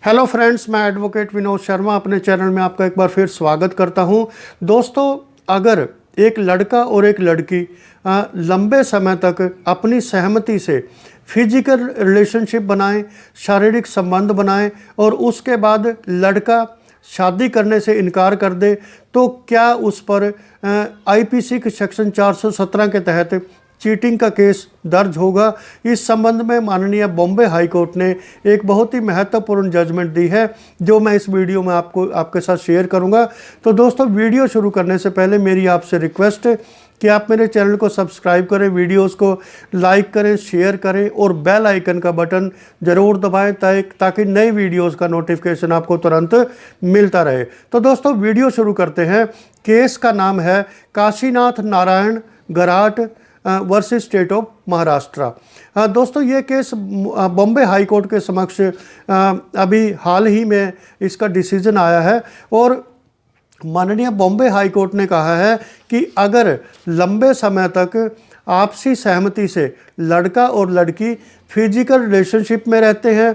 Hello friends, मैं advocate Vinod Sharma अपने channel में आपका एक बार फिर स्वागत करता हूं। दोस्तों, अगर एक लड़का और एक लड़की लंबे समय तक अपनी सहमति से फिजिकल रिलेशनशिप बनाएं, शारीरिक संबंध बनाएं और उसके बाद लड़का शादी करने से इनकार कर दे, तो क्या उस पर आईपीसी के सेक्शन 417 के तहत चीटिंग का केस दर्ज होगा। इस संबंध में माननीय बॉम्बे हाई कोर्ट ने एक बहुत ही महत्वपूर्ण जजमेंट दी है, जो मैं इस वीडियो में आपके साथ शेयर करूंगा। तो दोस्तों, वीडियो शुरू करने से पहले मेरी आपसे रिक्वेस्ट है कि आप मेरे चैनल को सब्सक्राइब करें, वीडियोस को लाइक करें, शेयर करें और बेल आइकन का बटन ज़रूर दबाएं ताकि नई वीडियोस का नोटिफिकेशन आपको तुरंत मिलता रहे। तो दोस्तों, वीडियो शुरू करते हैं। केस का नाम है Kashinath Narayan Garat versus state of Maharashtra. दोस्तों, ये केस बॉम्बे हाई कोर्ट के समक्ष अभी हाल ही में इसका डिसीजन आया है और माननीय बॉम्बे हाई कोर्ट ने कहा है कि अगर लंबे समय तक आपसी सहमति से लड़का और लड़की फिजिकल रिलेशनशिप में रहते हैं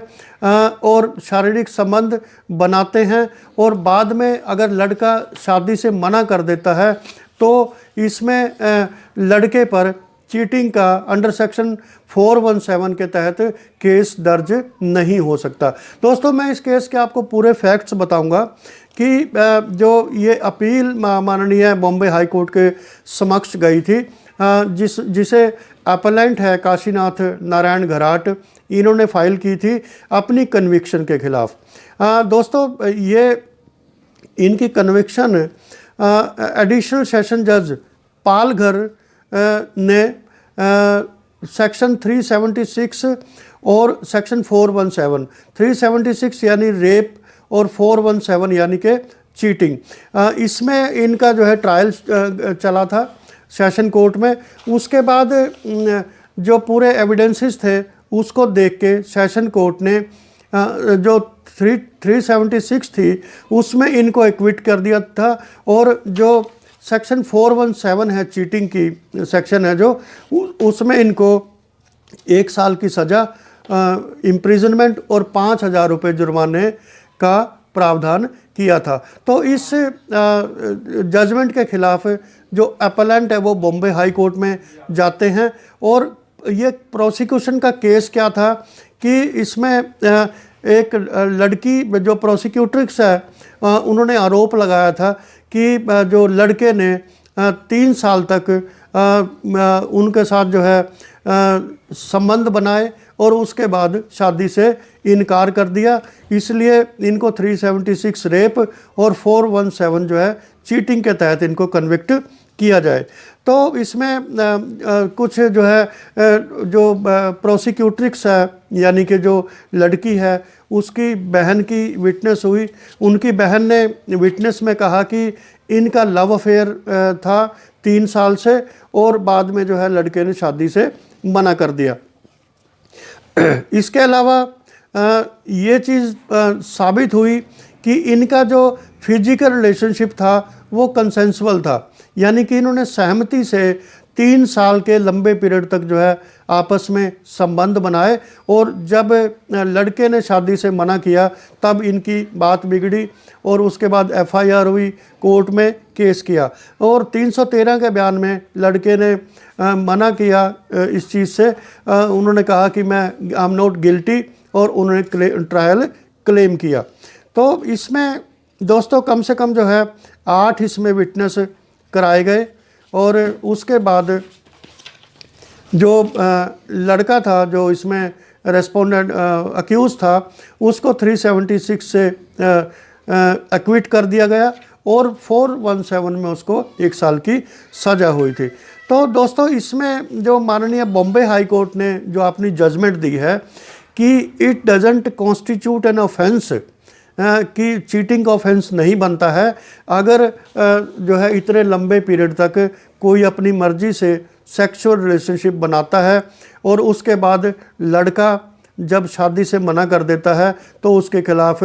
और शारीरिक संबंध बनाते हैं और बाद में अगर लड़का शादी से मना कर देता है, तो इसमें लड़के पर चीटिंग का अंडर सेक्शन 417 के तहत केस दर्ज नहीं हो सकता। दोस्तों, मैं इस केस के आपको पूरे फैक्ट्स बताऊंगा कि जो ये अपील माननीय बॉम्बे हाई कोर्ट के समक्ष गई थी, जिसे अपलेंट है काशीनाथ नारायण गराट, इन्होंने फाइल की थी अपनी कन्विक्शन के खिलाफ। दोस्तों, ये इनकी कन्विक्शन एडिशनल सेशन जज पालघर ने सेक्शन 376 और सेक्शन 417, 376 यानी रेप और 417 यानी कि चीटिंग, इसमें इनका जो है ट्रायल चला था सेशन कोर्ट में। उसके बाद जो पूरे एविडेंसेस थे उसको देख के सेशन कोर्ट ने जो 376 थी उसमें इनको एक्विट कर दिया था और जो सेक्शन 417 है, चीटिंग की सेक्शन है जो, उसमें इनको 1 साल की सज़ा, इम्प्रिजनमेंट और 5,000 रुपये जुर्माने का प्रावधान किया था। तो इस जजमेंट के खिलाफ जो अपलेंट है वो बॉम्बे हाई कोर्ट में जाते हैं और ये प्रोसिक्यूशन का केस क्या था कि इसमें एक लड़की, जो प्रोसिक्यूट्रिक्स है, उन्होंने आरोप लगाया था कि जो लड़के ने 3 साल तक उनके साथ जो है संबंध बनाए और उसके बाद शादी से इनकार कर दिया, इसलिए इनको 376 रेप और 417 जो है चीटिंग के तहत इनको कन्विक्ट किया जाए। तो इसमें कुछ जो है जो प्रोसिक्यूट्रिक्स है, यानी कि जो लड़की है, उसकी बहन की विटनेस हुई। उनकी बहन ने विटनेस में कहा कि इनका लव अफेयर था 3 साल से और बाद में जो है लड़के ने शादी से मना कर दिया। इसके अलावा ये चीज़ साबित हुई कि इनका जो फिजिकल रिलेशनशिप था वो कंसेंसुअल था, यानी कि इन्होंने सहमति से 3 साल के लंबे पीरियड तक जो है आपस में संबंध बनाए और जब लड़के ने शादी से मना किया तब इनकी बात बिगड़ी और उसके बाद एफआईआर हुई, कोर्ट में केस किया और 313 के बयान में लड़के ने मना किया इस चीज़ से। उन्होंने कहा कि मैं आई एम नॉट गिल्टी और उन्होंने ट्रायल क्लेम किया। तो इसमें दोस्तों कम से कम जो है 8 इसमें विटनेस कराए गए और उसके बाद जो लड़का था, जो इसमें रेस्पोंडेंट अक्यूज़ था, उसको 376 से एक्विट कर दिया गया और 417 में उसको 1 साल की सज़ा हुई थी। तो दोस्तों, इसमें जो माननीय बॉम्बे हाई कोर्ट ने जो अपनी जजमेंट दी है कि it doesn't constitute an offence, कि चीटिंग ऑफेंस नहीं बनता है अगर जो है इतने लंबे पीरियड तक कोई अपनी मर्जी से सेक्सुअल रिलेशनशिप बनाता है और उसके बाद लड़का जब शादी से मना कर देता है तो उसके खिलाफ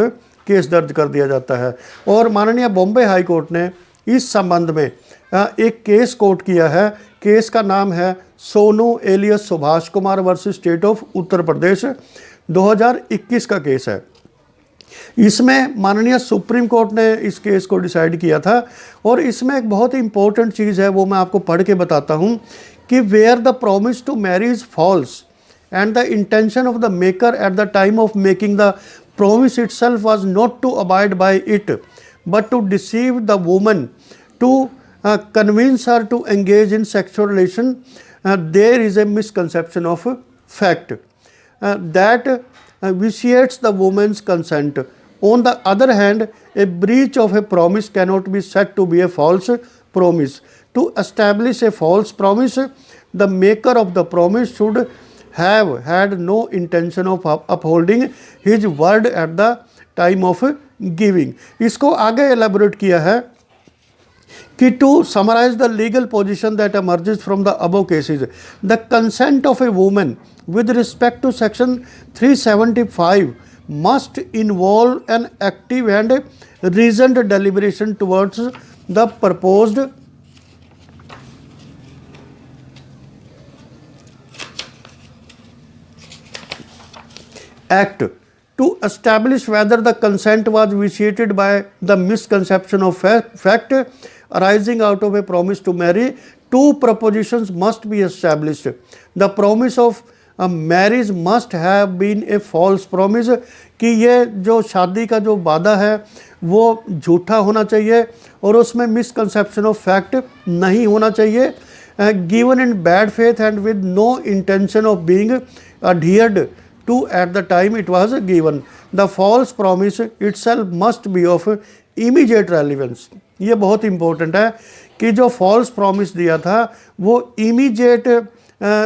केस दर्ज कर दिया जाता है। और माननीय बॉम्बे हाई कोर्ट ने इस संबंध में एक केस कोट किया है। केस का नाम है Sonu alias Subhash Kumar versus state of Uttar Pradesh, 2021 का केस है। इसमें माननीय सुप्रीम कोर्ट ने इस केस को डिसाइड किया था और इसमें एक बहुत ही इंपॉर्टेंट चीज़ है, वो मैं आपको पढ़ के बताता हूँ कि where the promise to marry is false and the intention of the maker at the time of making the promise itself was not to abide by it but to deceive the woman, to convince her to engage in sexual relation, there is a misconception of fact that vitiates the woman's consent. On the other hand, a breach of a promise cannot be said to be a false promise. To establish a false promise, the maker of the promise should have had no intention of upholding his word at the time of giving. इसको आगे elaborate किया है कि to summarize the legal position that emerges from the above cases, the consent of a woman with respect to section 375 must involve an active and reasoned deliberation towards the proposed act. To establish whether the consent was vitiated by the misconception of fact arising out of a promise to marry, two propositions must be established. The promise of marriage must have been a false promise, कि ये जो शादी का जो वादा है वो झूठा होना चाहिए और उसमें मिसकंसेप्शन ऑफ फैक्ट नहीं होना चाहिए, given in bad faith and with no intention of being adhered to at the time it was given. The false promise itself must be of immediate relevance. ये बहुत इम्पोर्टेंट है कि जो false promise दिया था वो इमीडिएट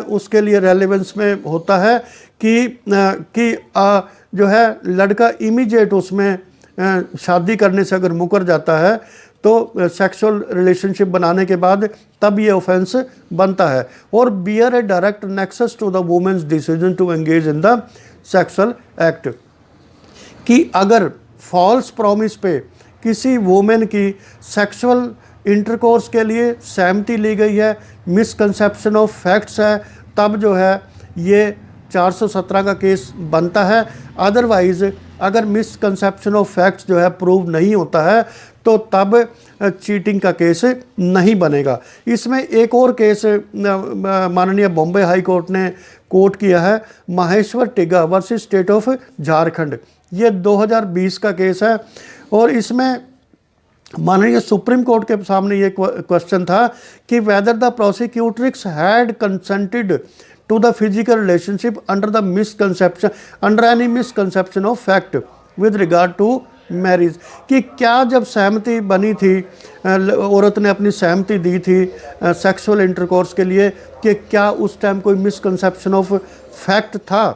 उसके लिए रेलेवेंस में होता है कि जो है लड़का इमीडिएट उसमें शादी करने से अगर मुकर जाता है तो सेक्सुअल रिलेशनशिप बनाने के बाद तब ये ऑफेंस बनता है, और bear a direct nexus to the women's decision to engage in the sexual act, कि अगर फॉल्स प्रॉमिस पे किसी वुमेन की सेक्सुअल इंटरकोर्स के लिए सहमति ली गई है, मिसकंसेप्शन ऑफ फैक्ट्स है, तब जो है ये 417 का केस बनता है। अदरवाइज़ अगर मिसकंसेप्शन ऑफ फैक्ट्स जो है प्रूव नहीं होता है तो तब चीटिंग का केस नहीं बनेगा। इसमें एक और केस माननीय बॉम्बे हाई कोर्ट ने कोर्ट किया है, Maheshwar Tigga versus state of Jharkhand. ये 2020 का केस है और इसमें माननीय सुप्रीम कोर्ट के सामने ये क्वेश्चन था कि whether the prosecutrix had consented to the physical relationship under any misconception of fact with regard to marriage, कि क्या जब सहमति बनी थी, औरत ने अपनी सहमति दी थी सेक्सुअल इंटरकोर्स के लिए, कि क्या उस टाइम कोई मिसकंसेप्शन ऑफ फैक्ट था।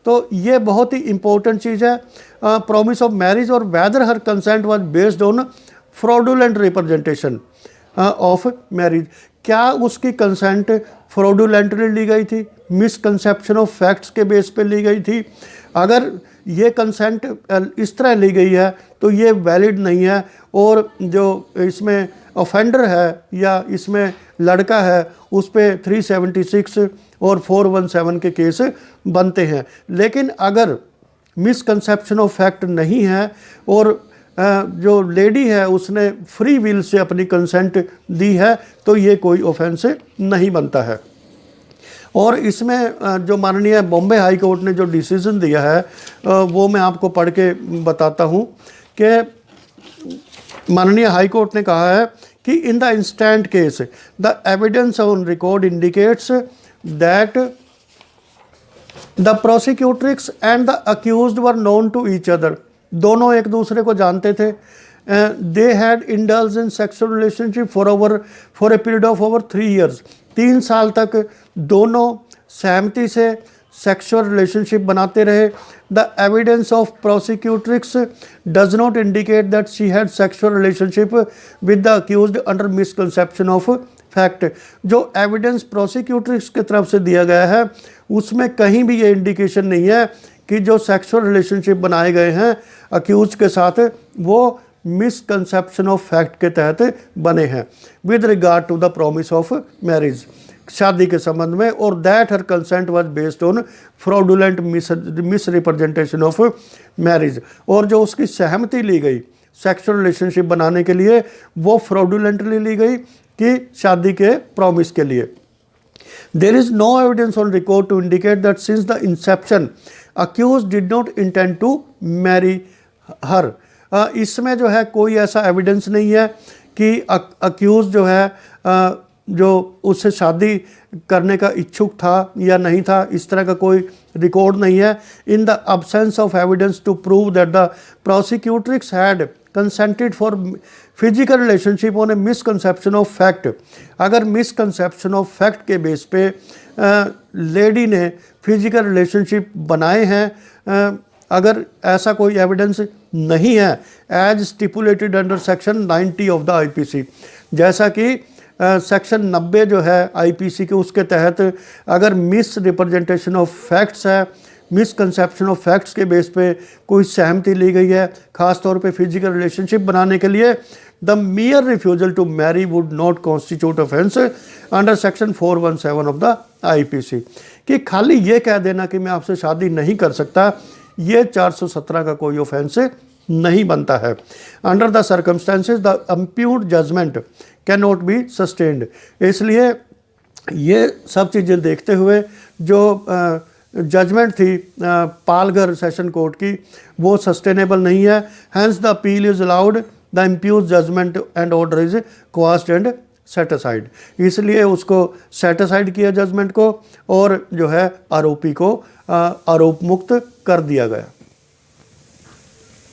तो ये बहुत ही इम्पोर्टेंट चीज़ है, प्रॉमिस ऑफ मैरिज, और whether her consent was based on fraudulent representation of marriage, क्या उसकी कंसेंट फ्रॉडुलेंटली ली गई थी, मिसकंसेप्शन ऑफ फैक्ट्स के बेस पे ली गई थी। अगर ये कंसेंट इस तरह ली गई है तो ये वैलिड नहीं है, और जो इसमें ऑफेंडर है या इसमें लड़का है उस पर 376 और 417 के केस बनते हैं। लेकिन अगर मिसकंसेप्शन ऑफ फैक्ट नहीं है और जो लेडी है उसने फ्री विल से अपनी कंसेंट दी है तो ये कोई ऑफेंस नहीं बनता है। और इसमें जो माननीय बॉम्बे हाई कोर्ट ने जो डिसीजन दिया है वो मैं आपको पढ़ के बताता हूँ कि माननीय हाई कोर्ट ने कहा है कि in the instant case the evidence on record indicates that the prosecutrix and the accused were known to each other, दोनों एक दूसरे को जानते थे। They had indulge in sexual relationship for a period of over 3 years, 3 साल तक दोनों सहमति से सेक्सुअल रिलेशनशिप बनाते रहे। The evidence of prosecutrix does not indicate that she had sexual relationship with the accused under misconception of fact. जो evidence prosecutrix की तरफ से दिया गया है उसमें कहीं भी ये इंडिकेशन नहीं है कि जो सेक्सुअल रिलेशनशिप बनाए गए हैं अक्यूज के साथ वो मिसकंसेप्शन ऑफ फैक्ट के तहत बने हैं with regard to the promise of marriage. शादी के संबंध में, और that her consent was based on fraudulent misrepresentation of marriage, और जो उसकी सहमति ली गई सेक्सुअल रिलेशनशिप बनाने के लिए वो फ्रॉडुलेंटली ली गई कि शादी के प्रॉमिस के लिए। There is no evidence on record to indicate that since the inception accused did not intend to marry her। इसमें जो है कोई ऐसा एविडेंस नहीं है कि अक्यूज जो है जो उससे शादी करने का इच्छुक था या नहीं था, इस तरह का कोई रिकॉर्ड नहीं है। In the absence of evidence to prove that the prosecutrix had consented for physical relationship on a misconception of fact, अगर मिसकंसेप्शन ऑफ फैक्ट के बेस पे लेडी ने फिजिकल रिलेशनशिप बनाए हैं, अगर ऐसा कोई एविडेंस नहीं है as stipulated under section 90 of the IPC, जैसा कि सेक्शन 90 जो है आईपीसी के, उसके तहत अगर मिस रिप्रेजेंटेशन ऑफ फैक्ट्स है, मिसकंसेप्शन ऑफ फैक्ट्स के बेस पे कोई सहमति ली गई है ख़ास तौर पे फिजिकल रिलेशनशिप बनाने के लिए, the mere refusal to marry would not constitute offence under section 417 of the IPC. कि खाली ये कह देना कि मैं आपसे शादी नहीं कर सकता, ये 417 का कोई ऑफेंस नहीं बनता है। Under the circumstances the impute judgment can not be sustained. इसलिए ये सब चीज़ें देखते हुए जो जजमेंट थी पालघर सेशन कोर्ट की, वो सस्टेनेबल नहीं है। Hence the appeal is allowed, the इम्प्यूज judgement and order is quashed and set aside. इसलिए उसको सेट असाइड किया जजमेंट को, और जो है आरोपी को आरोप मुक्त कर दिया गया।